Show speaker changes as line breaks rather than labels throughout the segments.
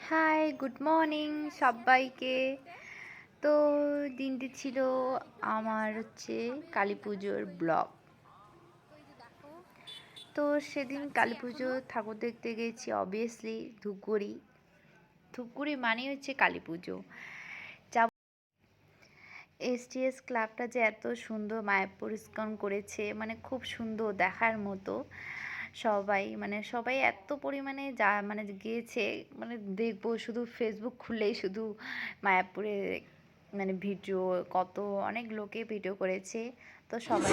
High, good morning সবাইকে। তো দিনটি ছিল আমার কালী পুজোর ব্লগ। তো সেদিন কালী পুজো ঠাকুর দেখতে গেছি অবভিয়াসলি ধূপগুড়ি। ধূপগুড়ি মানে হচ্ছে কালী পুজো। এসটিএস ক্লাবটা যে এত সুন্দর মায়াপুর ইস্কন করেছে, মানে খুব সুন্দর দেখার মতো। সবাই এত পরিমাণে গিয়েছে, মানে দেখবো শুধু ফেসবুক খুললেই শুধু মায়াপুরে ভিডিও, অনেক লোকে ভিডিও করেছে। তো সবাই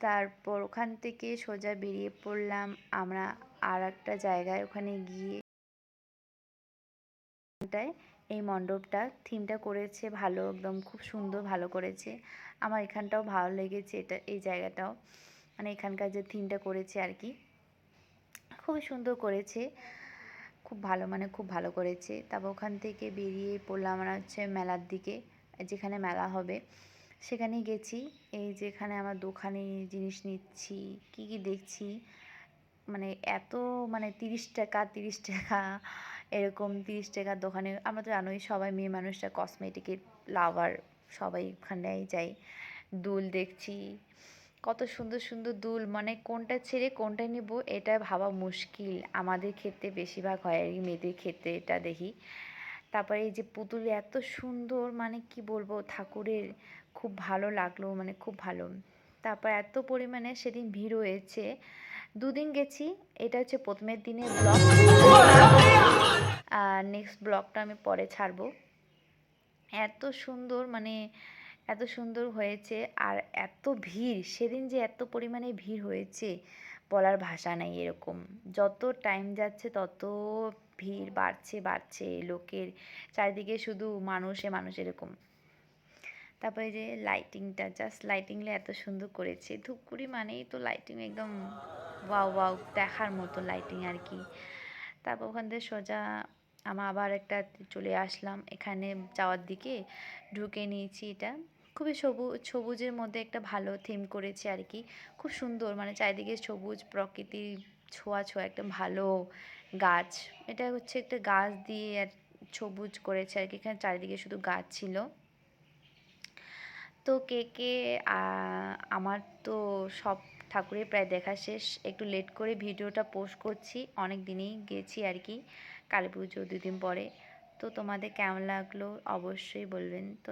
তারপর ওখান থেকে সোজা বেরিয়ে পড়লাম আমরা আর একটা জায়গায়। ওখানে গিয়ে এই মণ্ডপটা থিমটা করেছে ভালো, একদম খুব সুন্দর ভালো করেছে। আমার এখানটাও ভালো লেগেছে, এই জায়গাটাও, মানে এখানকার যে থিমটা করেছে আর কি, খুবই সুন্দর করেছে, খুব ভালো করেছে। তারপর ওখান থেকে বেরিয়ে পড়লাম আমরা মেলার দিকে, যেখানে মেলা হবে সেখানে গেছি। এই যেখানে আমার দোকানে জিনিস নিচ্ছি, কি দেখছি, এত 30 টাকা এরকম 30 টাকার দোকানে। আমরা তো জানোই সবাই মেয়ে মানুষরা কসমেটিকের লাভার, সবাই ওখানটায় যাই। দুল দেখছি, কত সুন্দর সুন্দর দুল, কোনটা ছেড়ে কোনটা নিব এটা ভাবা মুশকিল। আমাদের ক্ষেত্রে বেশিরভাগ হয় আর কি, মেয়েদের ক্ষেত্রে এটা দেখি। তারপরে এই যে পুতুল এত সুন্দর, কি বলবো, ঠাকুরের খুব ভালো লাগলো, খুব ভালো। তারপর এত পরিমাণে সেদিন ভিড় হয়েছে। দুদিন গেছি, এটা হচ্ছে প্রথমের দিনের ব্লগ, আর নেক্সট ব্লগটা আমি পরে ছাড়বো। এত সুন্দর এত সুন্দর হয়েছে, আর এত ভিড় সেদিন, যে এত পরিমাণে ভিড় হয়েছে বলার ভাষা নাই। এরকম যত টাইম যাচ্ছে তত ভিড় বাড়ছে লোকের চারিদিকে, শুধু মানুষ এরকম। তারপরে যে লাইটিংটা, জাস্ট লাইটিংটা এত সুন্দর করেছে। ধূপগুড়ি মানেই তো লাইটিং, একদম ওয়াও দেখার মতো লাইটিং আর কি। তারপর ওখান থেকে সোজা আবার একটা চলে আসলাম এখানে যাওয়ার দিকে, ঢুকে নিয়েছি। এটা খুবই সবুজের মধ্যে একটা ভালো থিম করেছে আর কি, খুব সুন্দর, চারিদিকে সবুজ, প্রকৃতির ছোঁয়া একটা ভালো গাছ। এটা হচ্ছে একটা গাছ দিয়ে আর সবুজ করেছে আর কি, এখানে চারিদিকে শুধু গাছ ছিল। তো আমার তো সব ঠাকুরের প্রায় দেখা শেষ, একটু লেট করে ভিডিওটা পোস্ট করছি, অনেক দিনেই গেছি আর কি, কালী পুজো 2 দিন পরে। তো তোমাদের কেমন লাগলো অবশ্যই বলবেন। তো